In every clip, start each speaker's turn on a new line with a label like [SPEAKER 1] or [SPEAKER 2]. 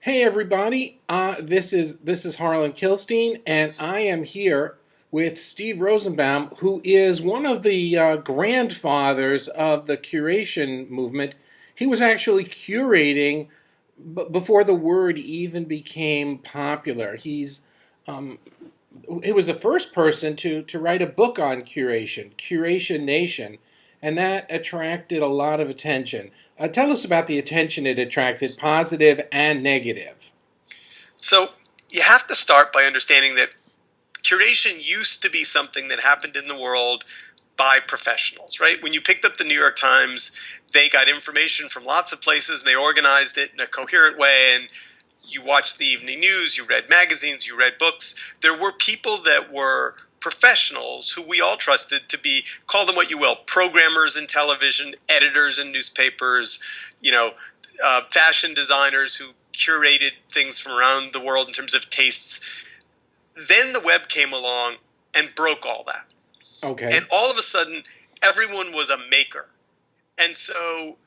[SPEAKER 1] Hey everybody, this is Harlan Kilstein, and I am here with Steve Rosenbaum, who is one of the grandfathers of the curation movement. He was actually curating before the word even became popular. He was the first person to write a book on curation, Curation Nation, and that attracted a lot of attention. Tell us about the attention it attracted, positive and negative.
[SPEAKER 2] So you have to start by understanding that curation used to be something that happened in the world by professionals, right? When you picked up the New York Times, they got information from lots of places and they organized it in a coherent way. And you watched the evening news, you read magazines, you read books. There were people that were professionals who we all trusted to be, call them what you will, programmers in television, editors in newspapers, you know, fashion designers who curated things from around the world in terms of tastes. Then the web came along and broke all that.
[SPEAKER 1] Okay.
[SPEAKER 2] And all of a sudden, everyone was a maker. And so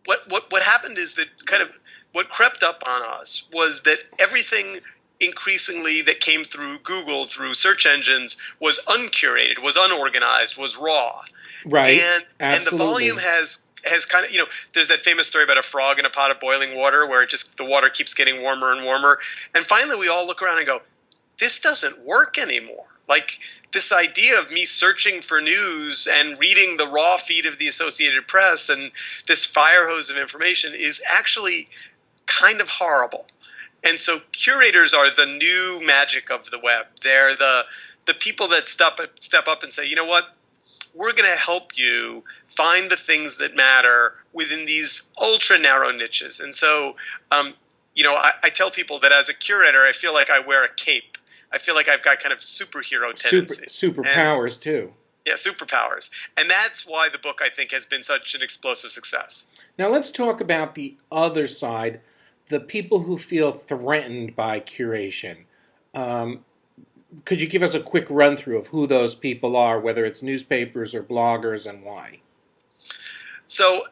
[SPEAKER 2] what happened is that kind of what crept up on us was that everything increasingly that came through Google, through search engines, was uncurated, was unorganized, was raw.
[SPEAKER 1] Right.
[SPEAKER 2] And the volume
[SPEAKER 1] Absolutely.
[SPEAKER 2] has kind of, there's that famous story about a frog in a pot of boiling water where the water keeps getting warmer and warmer. And finally we all look around and go, this doesn't work anymore. Like, this idea of me searching for news and reading the raw feed of the Associated Press and this fire hose of information is actually kind of horrible. And so curators are the new magic of the web. They're the people that step up and say, you know what? We're going to help you find the things that matter within these ultra narrow niches. And so, I tell people that as a curator, I feel like I wear a cape. I feel like I've got kind of superhero tendencies. And
[SPEAKER 1] Superpowers too.
[SPEAKER 2] yeah, superpowers. And that's why the book, I think, has been such an explosive success.
[SPEAKER 1] Now let's talk about the other side, the people who feel threatened by curation. Um, could you give us a quick run through of who those people are, whether it's newspapers or bloggers, and why?
[SPEAKER 2] So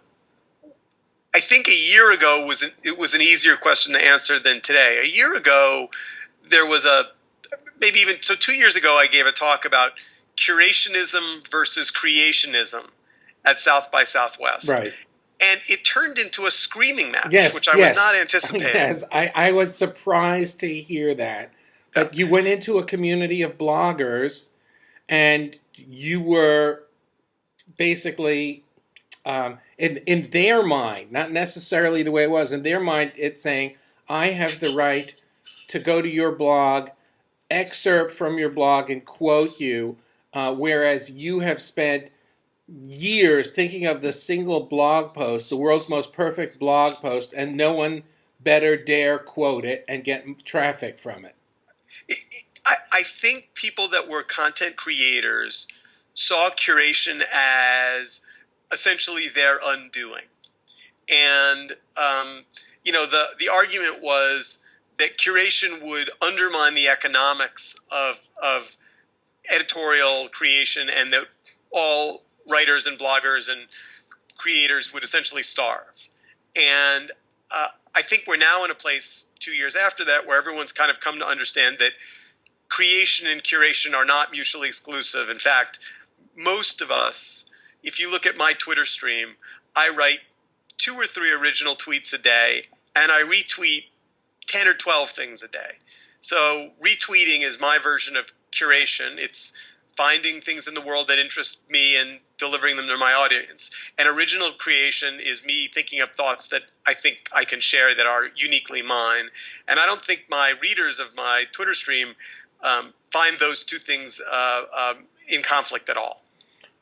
[SPEAKER 2] I think a year ago it was an easier question to answer than today. A year ago, there was maybe even, so 2 years ago, I gave a talk about curationism versus creationism at South by Southwest.
[SPEAKER 1] Right.
[SPEAKER 2] And it turned into a screaming match, which
[SPEAKER 1] Yes,
[SPEAKER 2] I was
[SPEAKER 1] yes.
[SPEAKER 2] not anticipating.
[SPEAKER 1] Yes, I was surprised to hear that.
[SPEAKER 2] Yeah.
[SPEAKER 1] But you went into a community of bloggers and you were basically, in their mind, not necessarily the way it was, in their mind, it's saying, I have the right to go to your blog, excerpt from your blog, and quote you, whereas you have spent years thinking of the single blog post, the world's most perfect blog post, and no one better dare quote it and get traffic from it.
[SPEAKER 2] I think people that were content creators saw curation as essentially their undoing. And, the argument was that curation would undermine the economics of editorial creation and that all writers and bloggers and creators would essentially starve. And I think we're now in a place 2 years after that where everyone's kind of come to understand that creation and curation are not mutually exclusive. In fact, most of us, if you look at my Twitter stream, I write 2 or 3 original tweets a day and I retweet 10 or 12 things a day. So retweeting is my version of curation. It's finding things in the world that interest me and delivering them to my audience. And original creation is me thinking up thoughts that I think I can share that are uniquely mine. And I don't think my readers of my Twitter stream find those two things in conflict at all.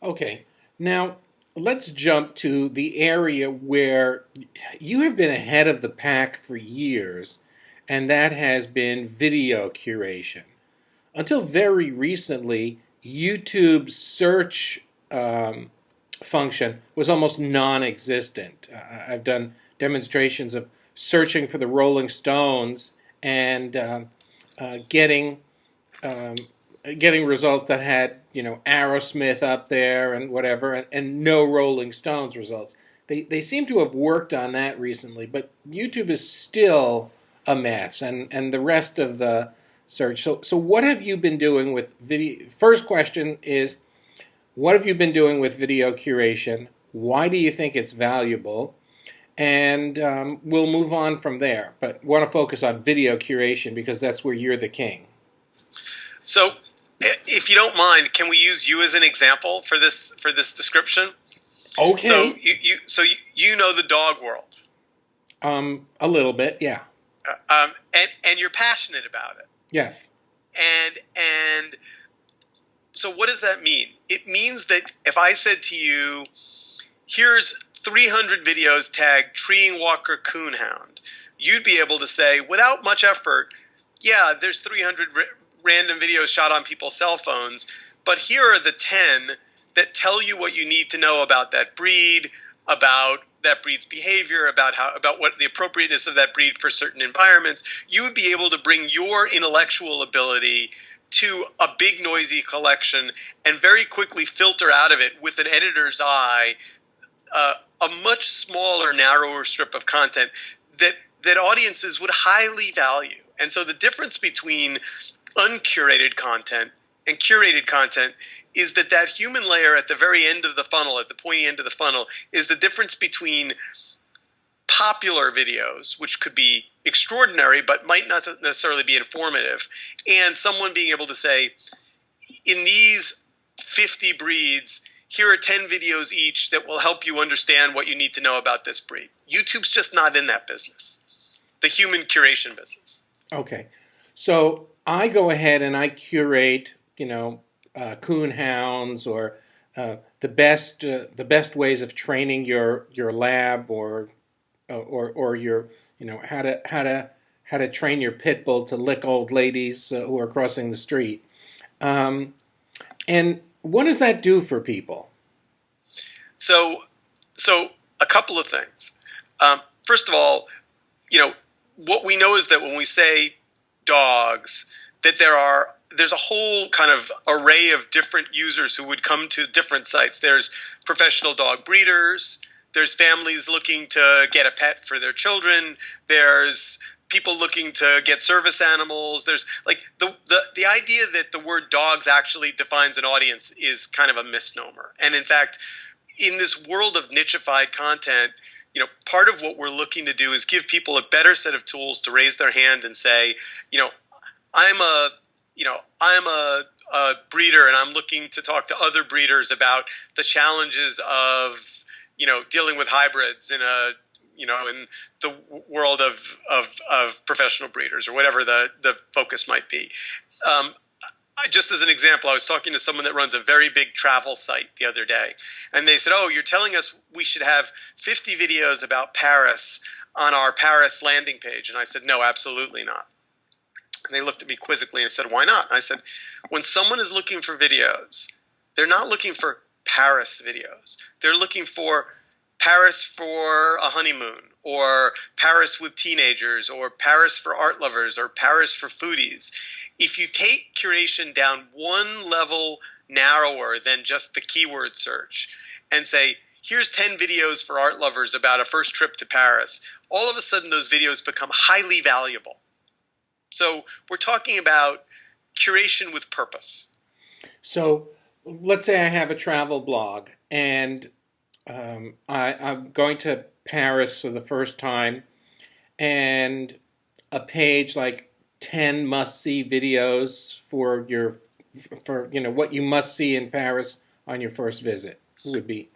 [SPEAKER 1] Okay, now let's jump to the area where you have been ahead of the pack for years, and that has been video curation. Until very recently, YouTube's search function was almost non existent. I've done demonstrations of searching for the Rolling Stones and getting um, getting results that had Aerosmith up there and whatever, and no Rolling Stones results. they seem to have worked on that recently, but YouTube is still a mess, and the rest of the search. So what have you been doing with video? First question is, what have you been doing with video curation? Why do you think it's valuable? And we'll move on from there. But want to focus on video curation because that's where you're the king.
[SPEAKER 2] So, if you don't mind, can we use you as an example for this description?
[SPEAKER 1] Okay.
[SPEAKER 2] So you know the dog world.
[SPEAKER 1] A little bit, yeah.
[SPEAKER 2] And you're passionate about it.
[SPEAKER 1] Yes.
[SPEAKER 2] And so what does that mean? It means that if I said to you, here's 300 videos tagged treeing walker coonhound, you'd be able to say, without much effort, yeah, there's 300 random videos shot on people's cell phones, but here are the 10 that tell you what you need to know about that breed, about that breed's behavior, about what the appropriateness of that breed for certain environments. You would be able to bring your intellectual ability to a big noisy collection and very quickly filter out of it with an editor's eye a much smaller, narrower strip of content that audiences would highly value. And so the difference between uncurated content and curated content is that human layer at the very end of the funnel, at the pointy end of the funnel, is the difference between popular videos, which could be extraordinary but might not necessarily be informative, and someone being able to say, in these 50 breeds, here are 10 videos each that will help you understand what you need to know about this breed. YouTube's just not in that business, the human curation business.
[SPEAKER 1] Okay. So I go ahead and I curate, coon hounds or the best ways of training your lab or your how to train your pit bull to lick old ladies who are crossing the street. And what does that do for people?
[SPEAKER 2] So a couple of things. First of all, what we know is that when we say dogs, that there's a whole kind of array of different users who would come to different sites. There's professional dog breeders. There's families looking to get a pet for their children. There's people looking to get service animals. There's like the idea that the word dogs actually defines an audience is kind of a misnomer. And in fact, in this world of nichified content, part of what we're looking to do is give people a better set of tools to raise their hand and say, I'm a breeder and I'm looking to talk to other breeders about the challenges of, dealing with hybrids in the world of professional breeders or whatever the focus might be. Just as an example, I was talking to someone that runs a very big travel site the other day, and they said, "Oh, you're telling us we should have 50 videos about Paris on our Paris landing page." And I said, "No, absolutely not." And they looked at me quizzically and said, "Why not?" And I said, "When someone is looking for videos, they're not looking for Paris videos. They're looking for Paris for a honeymoon, or Paris with teenagers, or Paris for art lovers, or Paris for foodies." If you take curation down one level narrower than just the keyword search and say, here's 10 videos for art lovers about a first trip to Paris, all of a sudden those videos become highly valuable. So we're talking about curation with purpose.
[SPEAKER 1] So let's say I have a travel blog and I'm going to Paris for the first time, and a page like 10 must-see videos for what you must see in Paris on your first visit would be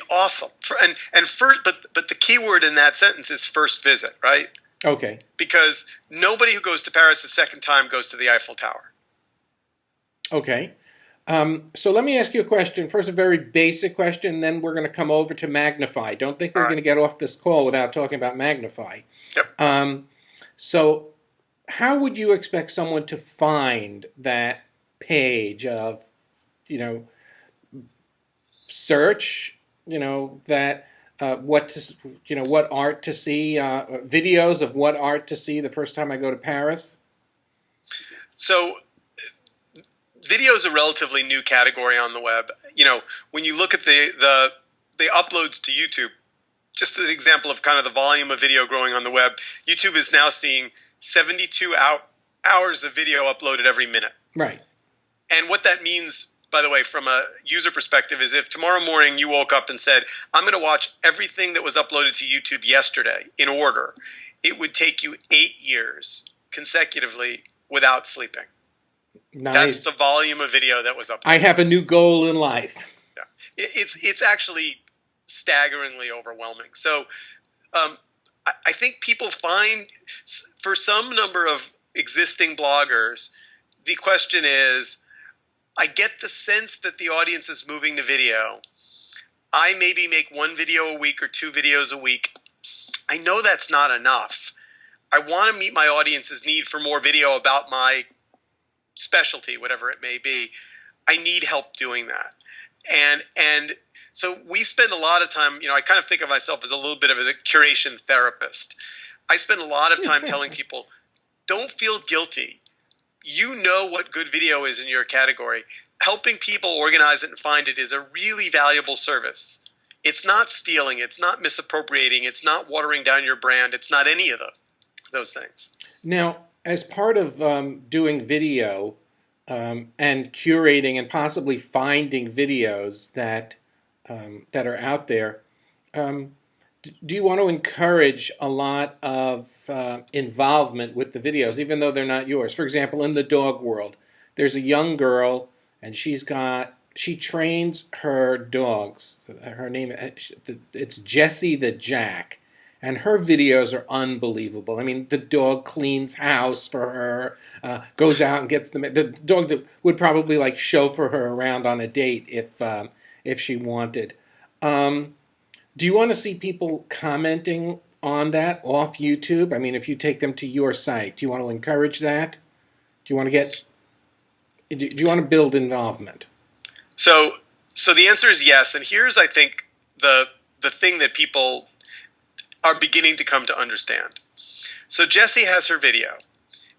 [SPEAKER 2] awesome. But the key word in that sentence is first visit, right?
[SPEAKER 1] Okay.
[SPEAKER 2] Because nobody who goes to Paris the second time goes to the Eiffel Tower.
[SPEAKER 1] Okay. So let me ask you a question. First, a very basic question, then we're going to come over to Magnify. Don't think we're going to get off this call without talking about Magnify.
[SPEAKER 2] Yep.
[SPEAKER 1] So how would you expect someone to find that page of, search, that what art to see, videos of what art to see the first time I go to Paris?
[SPEAKER 2] So video is a relatively new category on the web. When you look at the the uploads to YouTube, just an example of kind of the volume of video growing on the web, YouTube is now seeing 72 hours of video uploaded every minute.
[SPEAKER 1] Right.
[SPEAKER 2] And what that means, by the way, from a user perspective, is if tomorrow morning you woke up and said, I'm going to watch everything that was uploaded to YouTube yesterday in order, it would take you 8 years consecutively without sleeping.
[SPEAKER 1] Nice. That's
[SPEAKER 2] the volume of video that was uploaded.
[SPEAKER 1] I have a new goal in life.
[SPEAKER 2] Yeah. It's actually staggeringly overwhelming. So I think people find, for some number of existing bloggers, the question is, I get the sense that the audience is moving to video. I maybe make 1 video a week or 2 videos a week. I know that's not enough. I want to meet my audience's need for more video about my specialty, whatever it may be. I need help doing that. And so we spend a lot of time, I kind of think of myself as a little bit of a curation therapist. I spend a lot of time telling people, don't feel guilty. You know what good video is in your category. Helping people organize it and find it is a really valuable service. It's not stealing. It's not misappropriating. It's not watering down your brand. It's not any of those things.
[SPEAKER 1] Now, as part of doing video and curating and possibly finding videos that are out there, do you want to encourage a lot of involvement with the videos, even though they're not yours? For example, in the dog world, there's a young girl, and she trains her dogs. Her name, it's Jessie the Jack, and her videos are unbelievable. I mean, the dog cleans house for her, goes out and gets the dog that would probably like chauffeur her around on a date if she wanted. Do you want to see people commenting on that off YouTube? I mean, if you take them to your site, do you want to encourage that? Do you want to build involvement?
[SPEAKER 2] So the answer is yes. And here's, I think, the thing that people are beginning to come to understand. So Jessie has her video,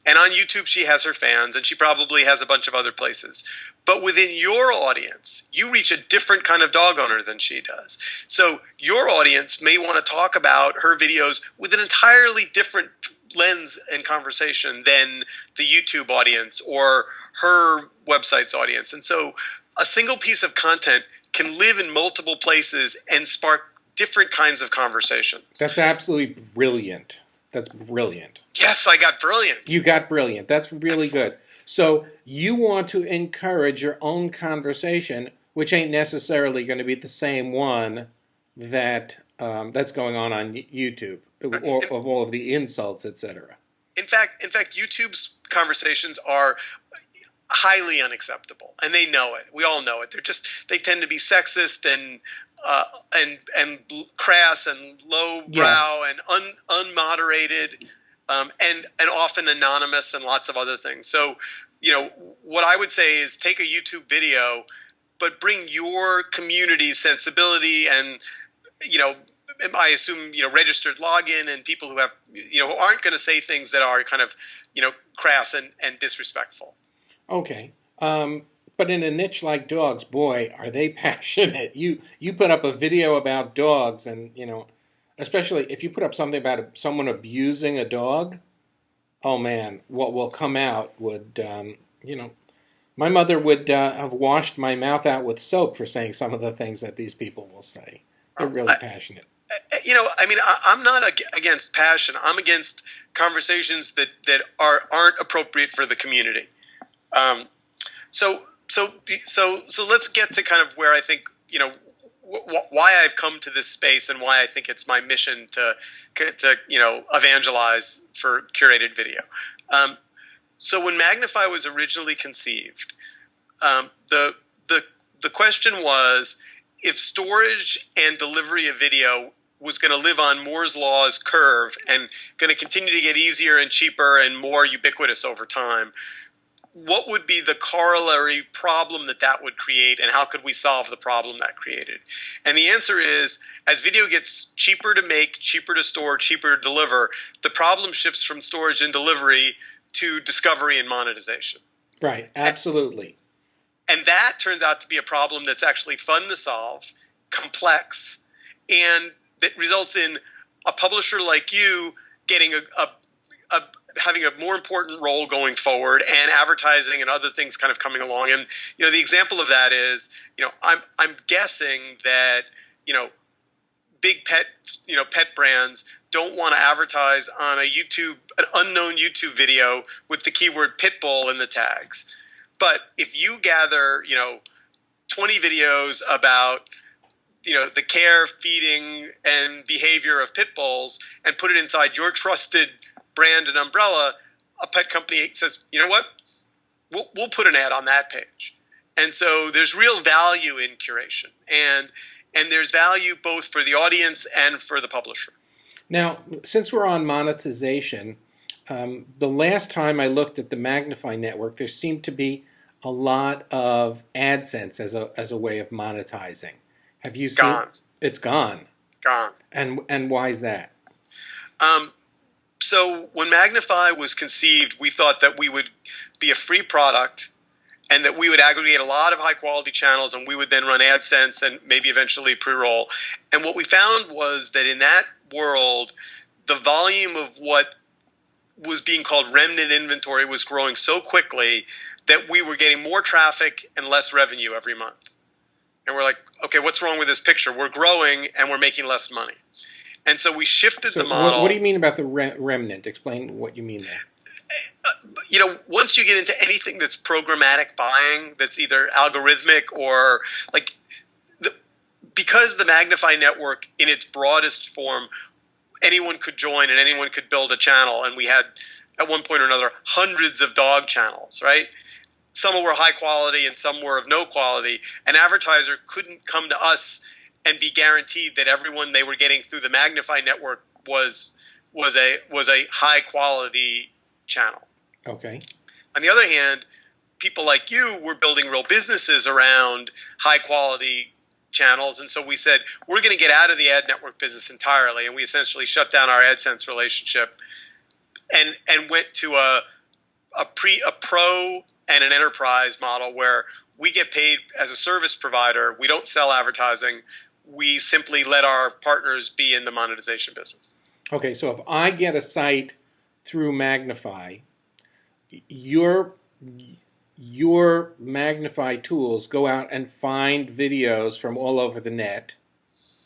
[SPEAKER 2] and on YouTube she has her fans, and she probably has a bunch of other places. But within your audience, you reach a different kind of dog owner than she does. So your audience may want to talk about her videos with an entirely different lens and conversation than the YouTube audience or her website's audience. And so a single piece of content can live in multiple places and spark different kinds of conversations.
[SPEAKER 1] That's absolutely brilliant. That's brilliant.
[SPEAKER 2] Yes, I got brilliant.
[SPEAKER 1] You got brilliant. That's really
[SPEAKER 2] Excellent.
[SPEAKER 1] Good. So you want to encourage your own conversation, which ain't necessarily going to be the same one that that's going on YouTube, or of all of the insults, etc.
[SPEAKER 2] In fact, YouTube's conversations are highly unacceptable, and they know it. We all know it. They tend to be sexist and crass and lowbrow, yes, and unmoderated. And often anonymous and lots of other things. So, what I would say is take a YouTube video, but bring your community's sensibility and, I assume, registered login and people who have, who aren't going to say things that are kind of, crass and disrespectful.
[SPEAKER 1] Okay. But in a niche like dogs, boy, are they passionate. You put up a video about dogs and, especially if you put up something about someone abusing a dog, oh man, what will come out would, my mother would have washed my mouth out with soap for saying some of the things that these people will say. They're really passionate.
[SPEAKER 2] I'm not against passion. I'm against conversations that aren't appropriate for the community. So let's get to kind of where I think, why I've come to this space and why I think it's my mission to evangelize for curated video. So when Magnify was originally conceived, the question was, if storage and delivery of video was going to live on Moore's Law's curve and going to continue to get easier and cheaper and more ubiquitous over time, what would be the corollary problem that would create, and how could we solve the problem that created? And the answer is, as video gets cheaper to make, cheaper to store, cheaper to deliver, the problem shifts from storage and delivery to discovery and monetization.
[SPEAKER 1] Right, absolutely.
[SPEAKER 2] And that turns out to be a problem that's actually fun to solve complex, and that results in a publisher like you getting having a more important role going forward, and advertising and other things kind of coming along. And the example of that is, I'm guessing that big pet brands don't want to advertise on an unknown YouTube video with the keyword pit bull in the tags. But if you gather 20 videos about the care, feeding, and behavior of pit bulls and put it inside your trusted brand and umbrella, a pet company says, you know what, we'll put an ad on that page. And so there's real value in curation, and there's value both for the audience and for the publisher.
[SPEAKER 1] Now, since we're on monetization, the last time I looked at the Magnify network, there seemed to be a lot of AdSense as a way of monetizing. Have you seen?
[SPEAKER 2] Gone.
[SPEAKER 1] It's gone.
[SPEAKER 2] Gone.
[SPEAKER 1] And why is that?
[SPEAKER 2] So when Magnify was conceived, we thought that we would be a free product, and that we would aggregate a lot of high-quality channels, and we would then run AdSense and maybe eventually pre-roll. And what we found was that in that world, the volume of what was being called remnant inventory was growing so quickly that we were getting more traffic and less revenue every month. And we're like, okay, what's wrong with this picture? We're growing and we're making less money. And so we shifted the model.
[SPEAKER 1] What do you mean about the remnant? Explain what you mean there.
[SPEAKER 2] Once you get into anything that's programmatic buying, that's either algorithmic or because the Magnify network in its broadest form, anyone could join and anyone could build a channel. And we had, at one point or another, hundreds of dog channels, right? Some were high quality and some were of no quality. An advertiser couldn't come to us and be guaranteed that everyone they were getting through the Magnify network was a high quality channel.
[SPEAKER 1] Okay.
[SPEAKER 2] On the other hand, people like you were building real businesses around high quality channels, and so we said we're going to get out of the ad network business entirely, and we essentially shut down our AdSense relationship and went to a pro and an enterprise model where we get paid as a service provider. We don't sell advertising. We simply let our partners be in the monetization business.
[SPEAKER 1] Okay, so if I get a site through Magnify, your Magnify tools go out and find videos from all over the net,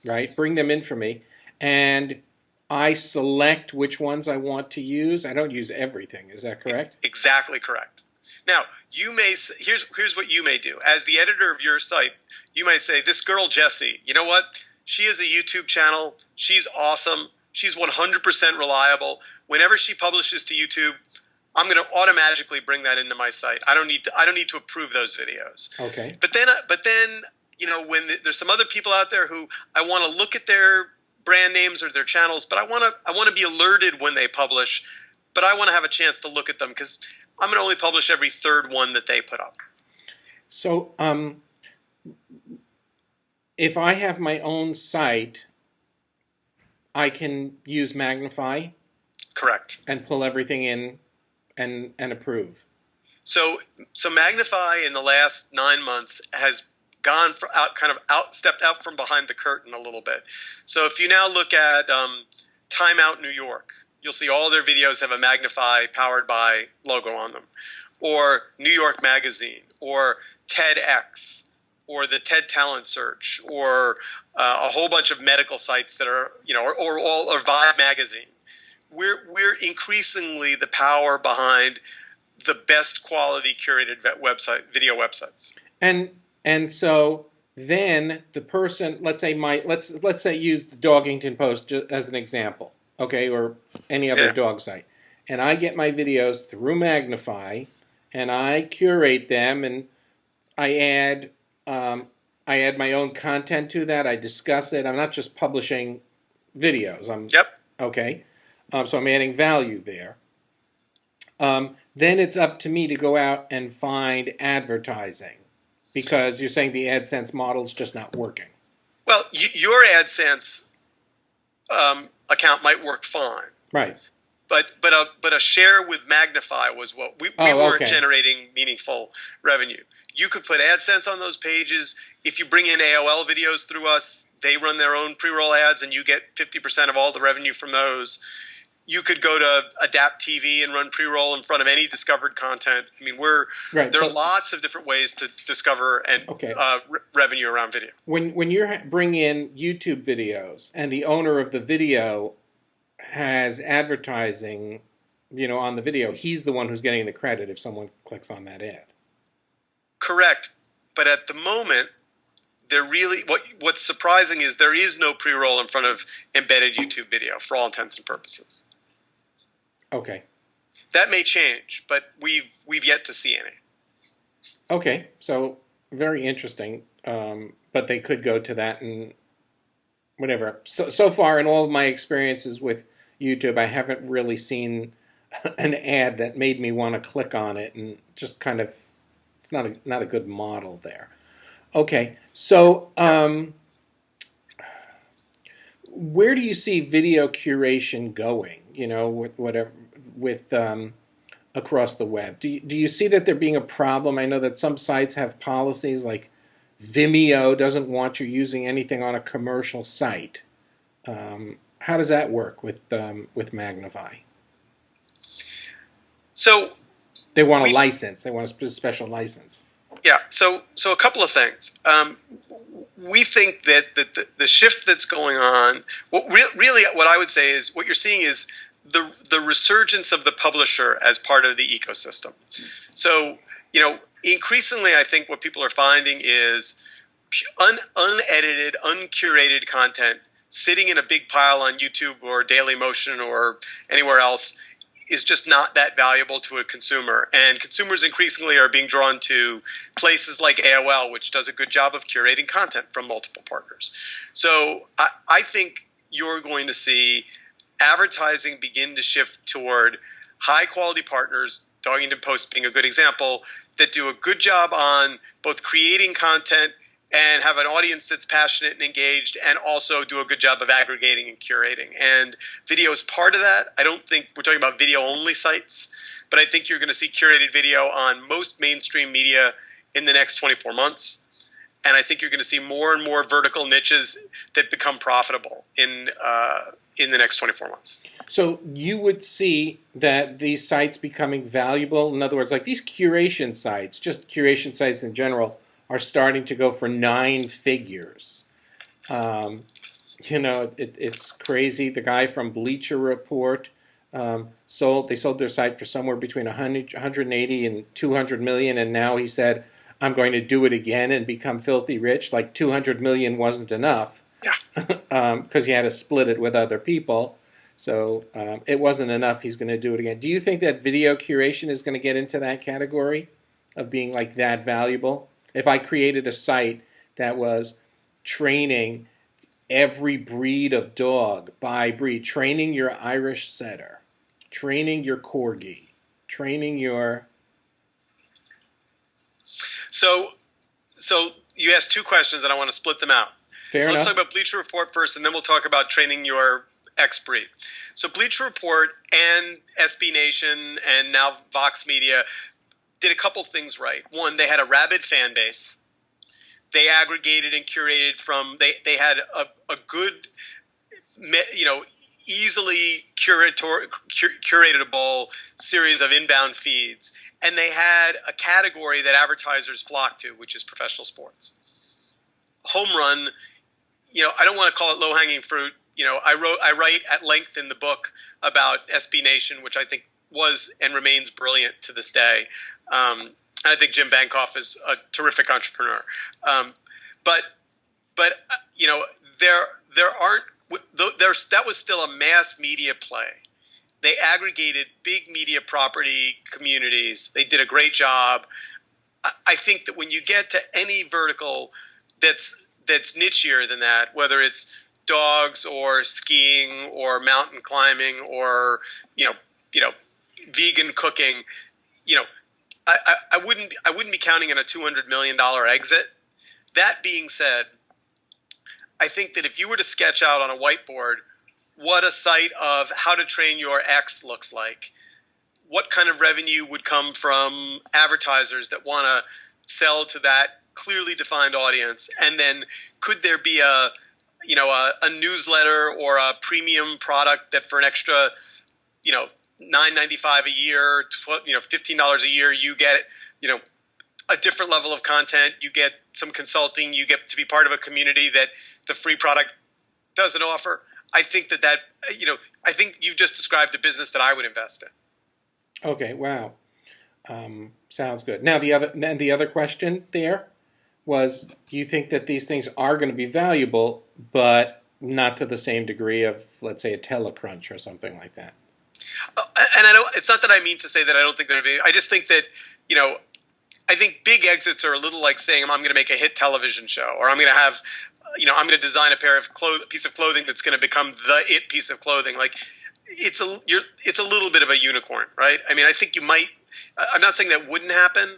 [SPEAKER 1] right? Bring them in for me, and I select which ones I want to use. I don't use everything. Is that correct?
[SPEAKER 2] Exactly correct. Now, here's what you may do. As the editor of your site, you might say, this girl, Jessie, you know what? She has a YouTube channel. She's awesome. She's 100% reliable. Whenever she publishes to YouTube, I'm going to automatically bring that into my site. I don't need to approve those videos.
[SPEAKER 1] Okay.
[SPEAKER 2] But then when there's some other people out there who I want to look at their brand names or their channels, but I want to be alerted when they publish, but I want to have a chance to look at them because I'm going to only publish every third one that they put up.
[SPEAKER 1] So, if I have my own site, I can use Magnify?
[SPEAKER 2] Correct.
[SPEAKER 1] And pull everything in and approve. So
[SPEAKER 2] Magnify in the last 9 months has gone stepped out from behind the curtain a little bit. So if you now look at Time Out New York, you'll see all their videos have a Magnify powered by logo on them, or New York Magazine, or TEDx, or the TED Talent Search, or a whole bunch of medical sites that are or Vibe Magazine. We're increasingly the power behind the best quality curated video websites.
[SPEAKER 1] And so then the person, let's say use the Dogington Post as an example, okay, or any other dog site, and I get my videos through Magnify, and I curate them, and I add my own content to that. I discuss it. I'm not just publishing videos. Okay. So I'm adding value there. Then it's up to me to go out and find advertising, because you're saying the AdSense model is just not working.
[SPEAKER 2] Well, your AdSense account might work fine.
[SPEAKER 1] Right.
[SPEAKER 2] but a share with Magnify was what we weren't
[SPEAKER 1] okay.
[SPEAKER 2] generating meaningful revenue. You could put AdSense on those pages. If you bring in AOL videos through us, they run their own pre-roll ads, and you get 50% of all the revenue from those. You could go to Adapt TV and run pre-roll in front of any discovered content. I mean, there are lots of different ways to discover and revenue around video.
[SPEAKER 1] When you bring in YouTube videos and the owner of the video has advertising, on the video, he's the one who's getting the credit if someone clicks on that ad.
[SPEAKER 2] Correct, but at the moment, what's surprising is there is no pre-roll in front of embedded YouTube video for all intents and purposes.
[SPEAKER 1] Okay.
[SPEAKER 2] That may change, but we've yet to see any.
[SPEAKER 1] Okay, so very interesting. But they could go to that and whatever. So far in all of my experiences with YouTube, I haven't really seen an ad that made me want to click on it, and just kind of, it's not a good model there. Okay, so where do you see video curation going? With across the web. Do you see that there being a problem? I know that some sites have policies like Vimeo doesn't want you using anything on a commercial site. How does that work with Magnify?
[SPEAKER 2] So
[SPEAKER 1] they want a license. They want a special license.
[SPEAKER 2] Yeah. So a couple of things. We think that the shift that's going on, really what I would say is what you're seeing is the resurgence of the publisher as part of the ecosystem. So, increasingly I think what people are finding is unedited, uncurated content sitting in a big pile on YouTube or Dailymotion or anywhere else is just not that valuable to a consumer. And consumers increasingly are being drawn to places like AOL, which does a good job of curating content from multiple partners. So I think you're going to see advertising begin to shift toward high-quality partners, Dogington Post being a good example, that do a good job on both creating content and have an audience that's passionate and engaged, and also do a good job of aggregating and curating. And video is part of that. I don't think we're talking about video-only sites, but I think you're going to see curated video on most mainstream media in the next 24 months. And I think you're going to see more and more vertical niches that become profitable in the next 24 months.
[SPEAKER 1] So you would see that these sites becoming valuable. In other words, like these curation sites, just curation sites in general, are starting to go for 9 figures. It's crazy. The guy from Bleacher Report sold their site for somewhere between 180 and 200 million, and now he said, I'm going to do it again and become filthy rich. Like 200 million wasn't enough.
[SPEAKER 2] Yeah.
[SPEAKER 1] Because he had to split it with other people. So it wasn't enough. He's going to do it again. Do you think that video curation is going to get into that category of being like that valuable? If I created a site that was training every breed of dog by breed, training your Irish setter, training your corgi, training your...
[SPEAKER 2] So you asked 2 questions and I want to split them out. Let's talk about Bleacher Report first, and then we'll talk about training your X breed. So Bleacher Report and SB Nation and now Vox Media did a couple things right. One, they had a rabid fan base. They aggregated and curated from, they had a good, easily curatable series of inbound feeds. And they had a category that advertisers flock to, which is professional sports. Home run, I don't want to call it low-hanging fruit. I write at length in the book about SB Nation, which I think was and remains brilliant to this day. And I think Jim Bankoff is a terrific entrepreneur. That was still a mass media play. They aggregated big media property communities. They did a great job. I think that when you get to any vertical that's nichier than that, whether it's dogs or skiing or mountain climbing or vegan cooking, I wouldn't be counting on a $200 million exit. That being said, I think that if you were to sketch out on a whiteboard what a site of How to Train Your X looks like. What kind of revenue would come from advertisers that want to sell to that clearly defined audience? And then could there be a newsletter or a premium product that for an extra, $9.95 a year, $15 a year, you get, a different level of content, you get some consulting, you get to be part of a community that the free product doesn't offer. I think I think you've just described a business that I would invest in.
[SPEAKER 1] Okay, wow. Sounds good. Now, the other question there was, do you think that these things are going to be valuable, but not to the same degree of, let's say, a Telecrunch or something like that?
[SPEAKER 2] And it's not that I mean to say that I don't think they're going to be. I just think that, I think big exits are a little like saying I'm going to make a hit television show, or I'm going to have, I'm going to design a piece of clothing that's going to become the it piece of clothing. Like, it's a little bit of a unicorn, right? I mean, I think you might. I'm not saying that wouldn't happen,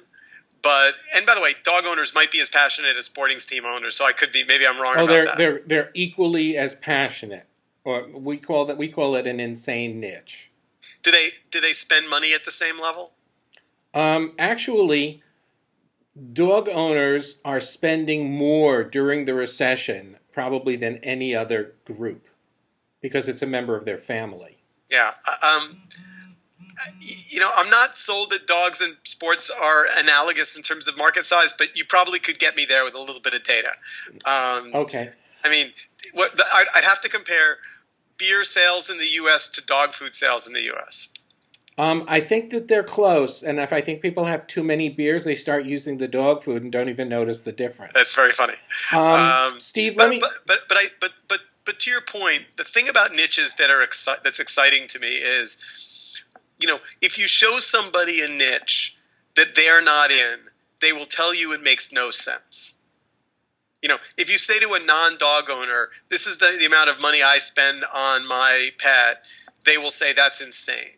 [SPEAKER 2] but, and by the way, dog owners might be as passionate as sporting team owners, so I could be. Maybe I'm wrong about that.
[SPEAKER 1] They're equally as passionate, or we call it an insane niche.
[SPEAKER 2] Do they spend money at the same level?
[SPEAKER 1] Actually, dog owners are spending more during the recession probably than any other group because it's a member of their family.
[SPEAKER 2] Yeah. I'm not sold that dogs and sports are analogous in terms of market size, but you probably could get me there with a little bit of data.
[SPEAKER 1] Okay.
[SPEAKER 2] I mean, I'd have to compare beer sales in the U.S. to dog food sales in the U.S.
[SPEAKER 1] I think that they're close, and if I think people have too many beers, they start using the dog food and don't even notice the difference.
[SPEAKER 2] That's very funny.
[SPEAKER 1] Steve,
[SPEAKER 2] But to your point, the thing about niches that's exciting to me is, if you show somebody a niche that they're not in, they will tell you it makes no sense. If you say to a non-dog owner, this is the amount of money I spend on my pet, they will say that's insane.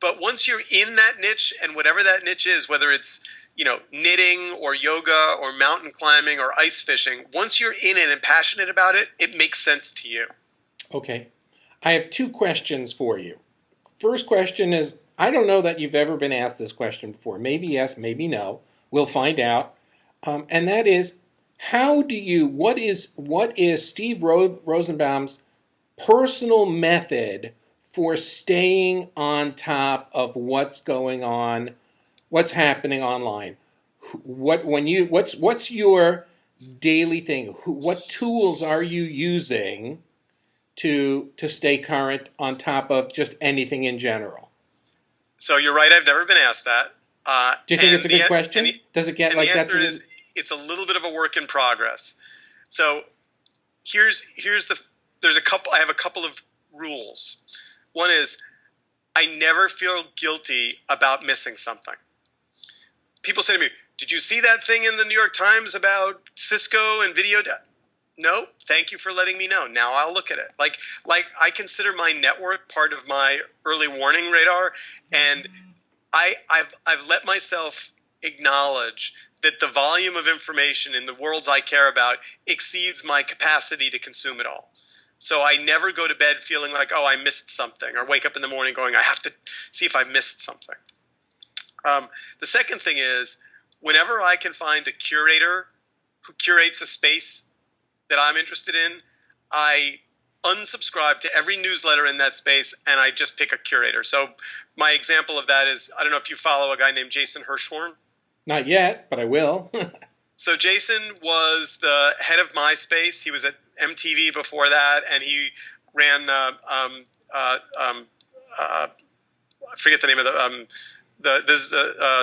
[SPEAKER 2] But once you're in that niche, and whatever that niche is, whether it's knitting or yoga or mountain climbing or ice fishing, once you're in it and passionate about it, it makes sense to you.
[SPEAKER 1] Okay. I have two questions for you. First question is, I don't know that you've ever been asked this question before. Maybe yes, maybe no. We'll find out. And that is, what is Steve Rosenbaum's personal method for staying on top of what's going on, what's happening online? What's your daily thing? What tools are you using to stay current on top of just anything in general?
[SPEAKER 2] So you're right. I've never been asked that.
[SPEAKER 1] Do you think it's a good question? Does it get like that?
[SPEAKER 2] The answer is it's a little bit of a work in progress. So I have a couple of rules. One is I never feel guilty about missing something. People say to me, "Did you see that thing in the New York Times about Cisco and video?" No, thank you for letting me know. Now I'll look at it. Like I consider my network part of my early warning radar, and I've let myself acknowledge that the volume of information in the worlds I care about exceeds my capacity to consume it all. So I never go to bed feeling like, oh, I missed something, or wake up in the morning going, I have to see if I missed something. The second thing is, whenever I can find a curator who curates a space that I'm interested in, I unsubscribe to every newsletter in that space, and I just pick a curator. So my example of that is, I don't know if you follow a guy named Jason Hirschhorn.
[SPEAKER 1] Not yet, but I will.
[SPEAKER 2] So Jason was the head of MySpace. He was at MTV before that, and he ran I forget the name of the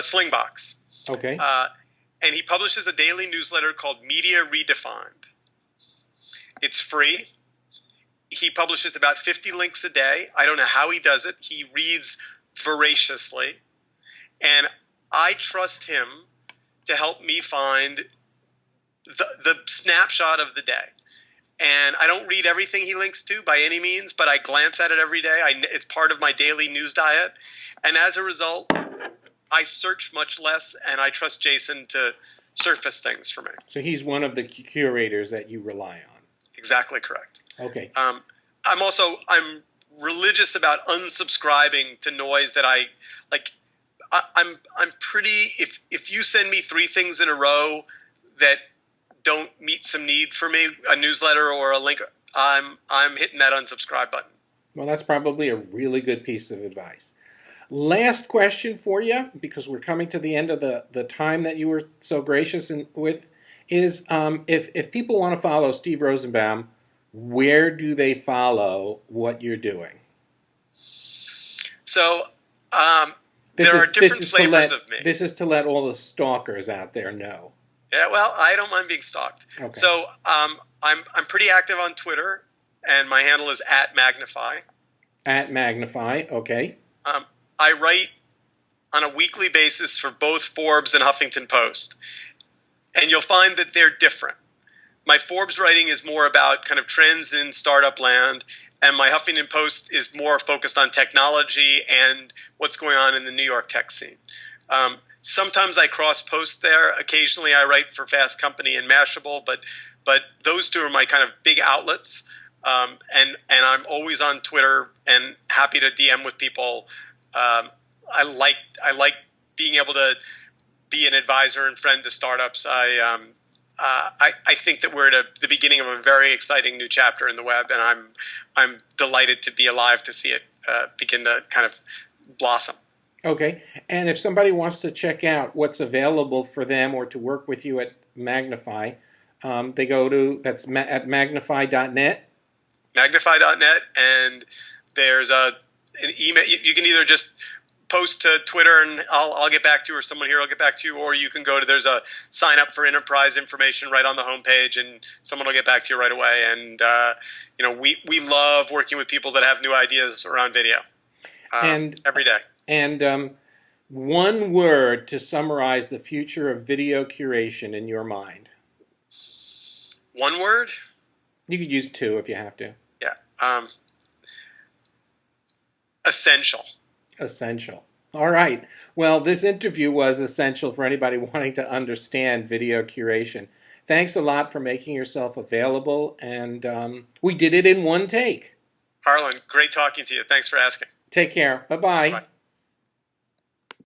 [SPEAKER 2] Slingbox.
[SPEAKER 1] Okay.
[SPEAKER 2] And he publishes a daily newsletter called Media Redefined. It's free. He publishes about 50 links a day. I don't know how he does it. He reads voraciously. And I trust him to help me find the snapshot of the day. And I don't read everything he links to by any means, but I glance at it every day. It's part of my daily news diet. And as a result, I search much less, and I trust Jason to surface things for me.
[SPEAKER 1] So he's one of the curators that you rely on.
[SPEAKER 2] Exactly correct.
[SPEAKER 1] Okay.
[SPEAKER 2] I'm religious about unsubscribing to noise that I like. I'm pretty. If you send me 3 things in a row that don't meet some need for me, a newsletter or a link, I'm hitting that unsubscribe button.
[SPEAKER 1] Well, that's probably a really good piece of advice. Last question for you, because we're coming to the end of the time that you were so gracious with, is if people want to follow Steve Rosenbaum, where do they follow what you're doing?
[SPEAKER 2] So there are different flavors of me.
[SPEAKER 1] This is to let all the stalkers out there know.
[SPEAKER 2] Yeah, well, I don't mind being stalked.
[SPEAKER 1] Okay.
[SPEAKER 2] So I'm pretty active on Twitter, and my handle is @Magnify.
[SPEAKER 1] @Magnify, okay.
[SPEAKER 2] I write on a weekly basis for both Forbes and Huffington Post, and you'll find that they're different. My Forbes writing is more about kind of trends in startup land, and my Huffington Post is more focused on technology and what's going on in the New York tech scene. Sometimes I cross-post there. Occasionally I write for Fast Company and Mashable, but those two are my kind of big outlets. And I'm always on Twitter and happy to DM with people. I like being able to be an advisor and friend to startups. I think that we're at the beginning of a very exciting new chapter in the web, and I'm delighted to be alive to see it begin to kind of blossom.
[SPEAKER 1] Okay, and if somebody wants to check out what's available for them or to work with you at Magnify, they go to, at magnify.net.
[SPEAKER 2] Magnify.net, and there's an email. You can either just post to Twitter and I'll get back to you, or someone here will get back to you, or you can go to, there's a sign up for enterprise information right on the homepage, and someone will get back to you right away. And we love working with people that have new ideas around video, and every day.
[SPEAKER 1] And one word to summarize the future of video curation in your mind.
[SPEAKER 2] One word?
[SPEAKER 1] You could use 2 if you have to.
[SPEAKER 2] Yeah. Essential.
[SPEAKER 1] Essential. All right. Well, this interview was essential for anybody wanting to understand video curation. Thanks a lot for making yourself available, and we did it in one take.
[SPEAKER 2] Harlan, great talking to you. Thanks for asking.
[SPEAKER 1] Take care. Bye-bye.
[SPEAKER 2] Bye.